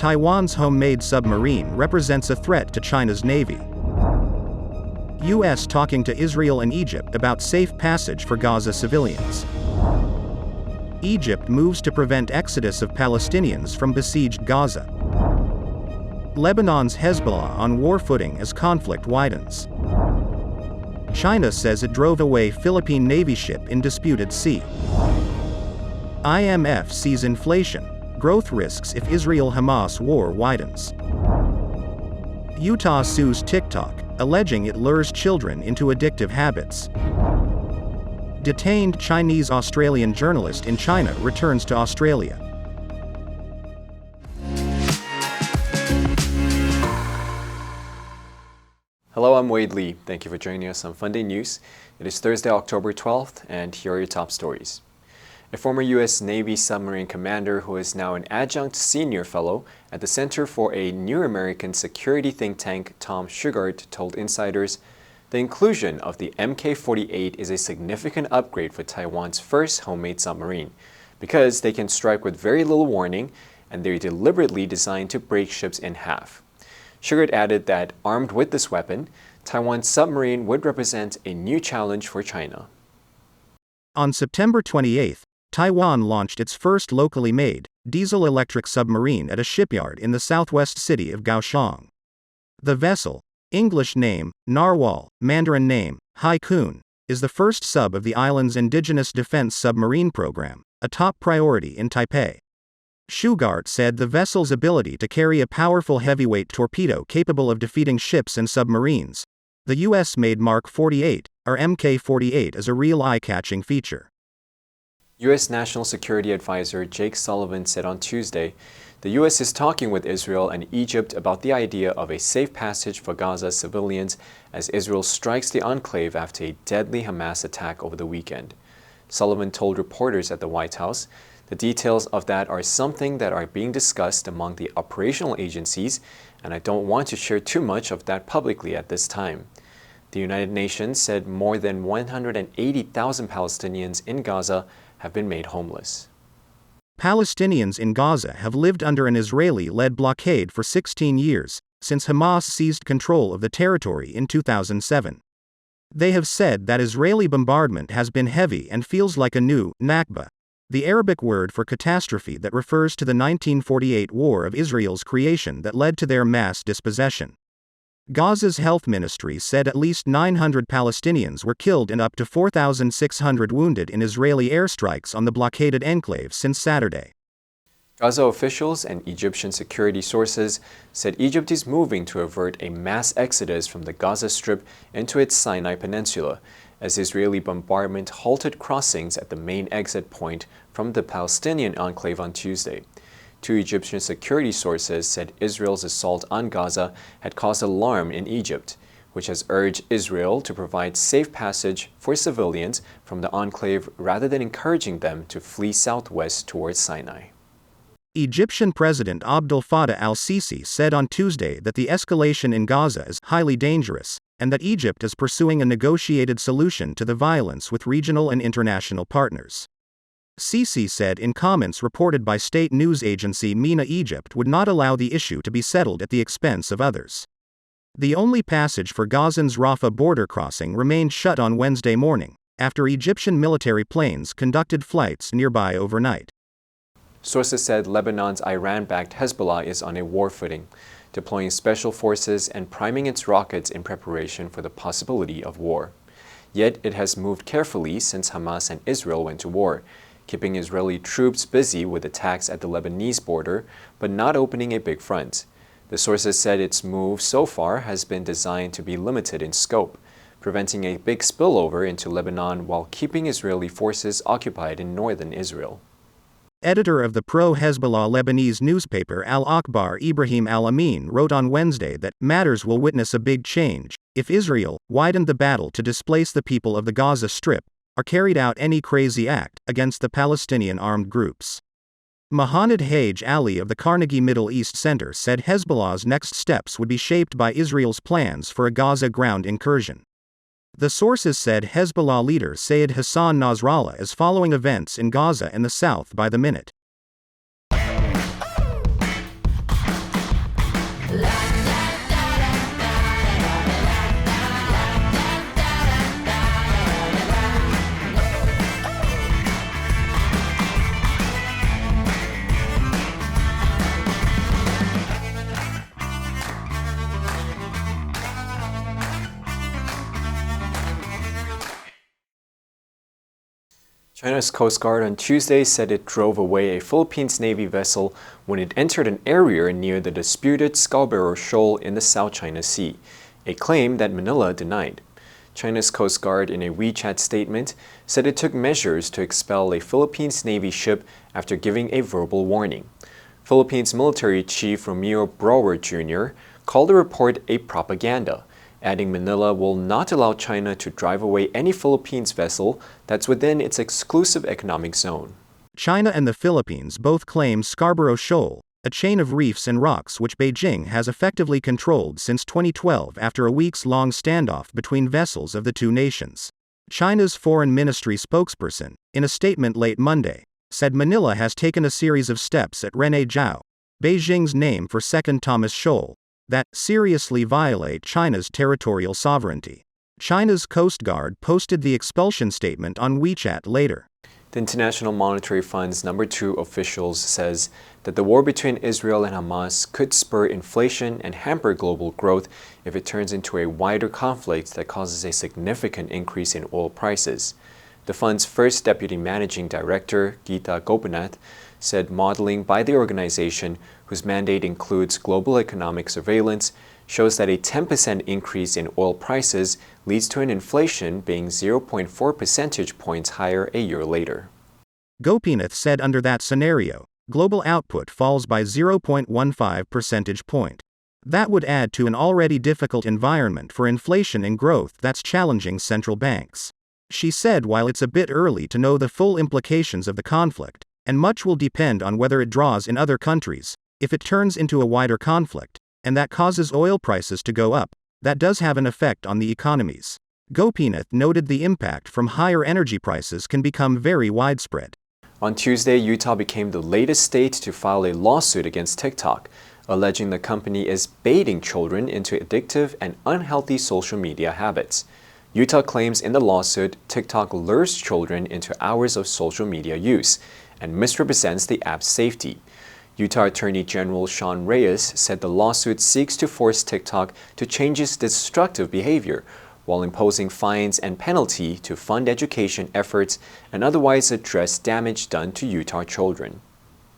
Taiwan's homemade submarine represents a threat to China's navy. U.S. talking to Israel and Egypt about safe passage for Gaza civilians. Egypt moves to prevent exodus of Palestinians from besieged Gaza. Lebanon's Hezbollah on war footing as conflict widens. China says it drove away Philippine Navy ship in disputed sea. IMF sees inflation, growth risks if Israel-Hamas war widens. Utah sues TikTok, alleging it lures children into addictive habits. Detained Chinese-Australian journalist in China returns to Australia. Hello, I'm Wade Lee. Thank you for joining us on Funday News. It is Thursday, October 12th, and here are your top stories. A former U.S. Navy submarine commander who is now an adjunct senior fellow at the Center for a New American Security think tank, Tom Shugart, told insiders the inclusion of the Mk-48 is a significant upgrade for Taiwan's first homemade submarine because they can strike with very little warning and they're deliberately designed to break ships in half. Shugart added that armed with this weapon, Taiwan's submarine would represent a new challenge for China. On September 28, Taiwan launched its first locally made, diesel-electric submarine at a shipyard in the southwest city of Kaohsiung. The vessel, English name, Narwhal, Mandarin name, Haikun, is the first sub of the island's indigenous defense submarine program, a top priority in Taipei. Shugart said the vessel's ability to carry a powerful heavyweight torpedo capable of defeating ships and submarines, the U.S.-made Mark 48, or Mk-48, is a real eye-catching feature. U.S. National Security Advisor Jake Sullivan said on Tuesday, the U.S. is talking with Israel and Egypt about the idea of a safe passage for Gaza civilians as Israel strikes the enclave after a deadly Hamas attack over the weekend. Sullivan told reporters at the White House, the details of that are something that are being discussed among the operational agencies, and I don't want to share too much of that publicly at this time. The United Nations said more than 180,000 Palestinians in Gaza have been made homeless. Palestinians in Gaza have lived under an Israeli-led blockade for 16 years, since Hamas seized control of the territory in 2007. They have said that Israeli bombardment has been heavy and feels like a new Nakba, the Arabic word for catastrophe that refers to the 1948 war of Israel's creation that led to their mass dispossession. Gaza's health ministry said at least 900 Palestinians were killed and up to 4,600 wounded in Israeli airstrikes on the blockaded enclave since Saturday. Gaza officials and Egyptian security sources said Egypt is moving to avert a mass exodus from the Gaza Strip into its Sinai Peninsula, as Israeli bombardment halted crossings at the main exit point from the Palestinian enclave on Tuesday. Two Egyptian security sources said Israel's assault on Gaza had caused alarm in Egypt, which has urged Israel to provide safe passage for civilians from the enclave rather than encouraging them to flee southwest towards Sinai. Egyptian President Abdel Fattah al-Sisi said on Tuesday that the escalation in Gaza is highly dangerous, and that Egypt is pursuing a negotiated solution to the violence with regional and international partners. Sisi said in comments reported by state news agency MENA Egypt would not allow the issue to be settled at the expense of others. The only passage for Gazans Rafah border crossing remained shut on Wednesday morning, after Egyptian military planes conducted flights nearby overnight. Sources said Lebanon's Iran-backed Hezbollah is on a war footing, deploying special forces and priming its rockets in preparation for the possibility of war. Yet it has moved carefully since Hamas and Israel went to war, keeping Israeli troops busy with attacks at the Lebanese border, but not opening a big front. The sources said its move so far has been designed to be limited in scope, preventing a big spillover into Lebanon while keeping Israeli forces occupied in northern Israel. Editor of the pro-Hezbollah Lebanese newspaper Al-Akhbar Ibrahim Al-Amin wrote on Wednesday that matters will witness a big change if Israel widened the battle to displace the people of the Gaza Strip, or carried out any crazy act against the Palestinian armed groups. Mohanad Hage Ali of the Carnegie Middle East Center said Hezbollah's next steps would be shaped by Israel's plans for a Gaza ground incursion. The sources said Hezbollah leader Sayed Hassan Nasrallah is following events in Gaza and the south by the minute. China's Coast Guard on Tuesday said it drove away a Philippines Navy vessel when it entered an area near the disputed Scarborough Shoal in the South China Sea, a claim that Manila denied. China's Coast Guard, in a WeChat statement, said it took measures to expel a Philippines Navy ship after giving a verbal warning. Philippines Military Chief Romeo Brower Jr. called the report a propaganda, adding Manila will not allow China to drive away any Philippines vessel that's within its exclusive economic zone. China and the Philippines both claim Scarborough Shoal, a chain of reefs and rocks which Beijing has effectively controlled since 2012 after a weeks-long standoff between vessels of the two nations. China's Foreign Ministry spokesperson, in a statement late Monday, said Manila has taken a series of steps at Reneijiao, Beijing's name for Second Thomas Shoal, that seriously violate China's territorial sovereignty. China's Coast Guard posted the expulsion statement on WeChat later. The International Monetary Fund's number 2 officials says that the war between Israel and Hamas could spur inflation and hamper global growth if it turns into a wider conflict that causes a significant increase in oil prices. The fund's first deputy managing director, Geeta Gopinath, said modeling by the organization, whose mandate includes global economic surveillance, shows that a 10% increase in oil prices leads to an inflation being 0.4 percentage points higher a year later. Gopinath said under that scenario, global output falls by 0.15 percentage point. That would add to an already difficult environment for inflation and growth that's challenging central banks. She said while it's a bit early to know the full implications of the conflict, and much will depend on whether it draws in other countries, if it turns into a wider conflict, and that causes oil prices to go up, that does have an effect on the economies. Gopinath noted the impact from higher energy prices can become very widespread. On Tuesday, Utah became the latest state to file a lawsuit against TikTok, alleging the company is baiting children into addictive and unhealthy social media habits. Utah claims in the lawsuit TikTok lures children into hours of social media use and misrepresents the app's safety. Utah Attorney General Sean Reyes said the lawsuit seeks to force TikTok to change its destructive behavior while imposing fines and penalty to fund education efforts and otherwise address damage done to Utah children.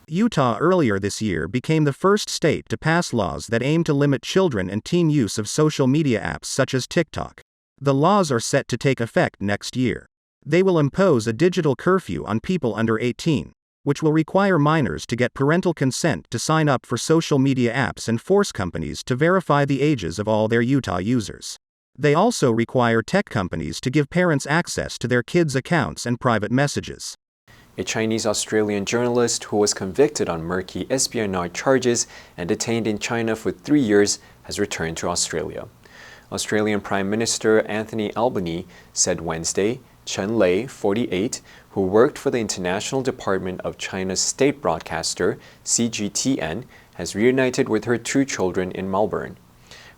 Utah earlier this year became the first state to pass laws that aim to limit children and teen use of social media apps such as TikTok. The laws are set to take effect next year. They will impose a digital curfew on people under 18, which will require minors to get parental consent to sign up for social media apps and force companies to verify the ages of all their Utah users. They also require tech companies to give parents access to their kids' accounts and private messages. A Chinese-Australian journalist who was convicted on murky espionage charges and detained in China for 3 years has returned to Australia. Australian Prime Minister Anthony Albanese said Wednesday Chen Lei, 48, who worked for the International Department of China's state broadcaster, CGTN, has reunited with her 2 children in Melbourne.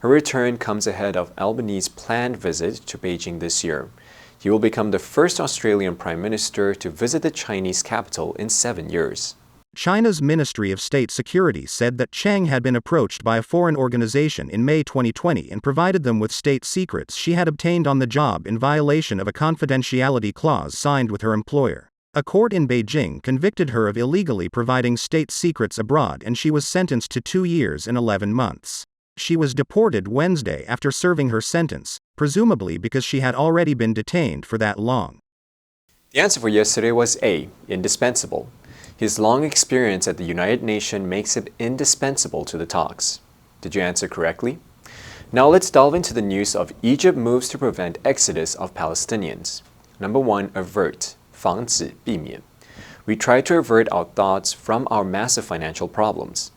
Her return comes ahead of Albanese's planned visit to Beijing this year. He will become the first Australian Prime Minister to visit the Chinese capital in 7 years. China's Ministry of State Security said that Cheng had been approached by a foreign organization in May 2020 and provided them with state secrets she had obtained on the job in violation of a confidentiality clause signed with her employer. A court in Beijing convicted her of illegally providing state secrets abroad and she was sentenced to 2 years and 11 months. She was deported Wednesday after serving her sentence, presumably because she had already been detained for that long. The answer for yesterday was A, indispensable. His long experience at the United Nations makes him indispensable to the talks. Did you answer correctly? Now let's delve into the news of Egypt moves to prevent exodus of Palestinians. Number 1, avert, 防止避免. We try to avert our thoughts from our massive financial problems.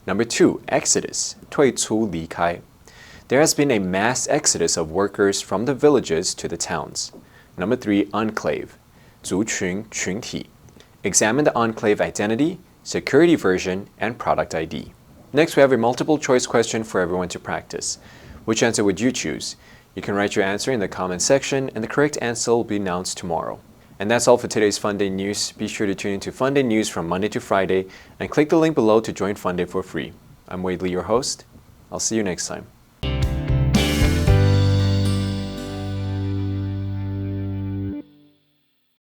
Number 2, exodus, 退出离开. There has been a mass exodus of workers from the villages to the towns. Number 3, enclave, 族群群体. Examine the enclave identity, security version, and product ID. Next, we have a multiple choice question for everyone to practice. Which answer would you choose? You can write your answer in the comment section, and the correct answer will be announced tomorrow. And that's all for today's Funday News. Be sure to tune into Funday News from Monday to Friday, and click the link below to join Funday for free. I'm Wade Lee, your host. I'll see you next time.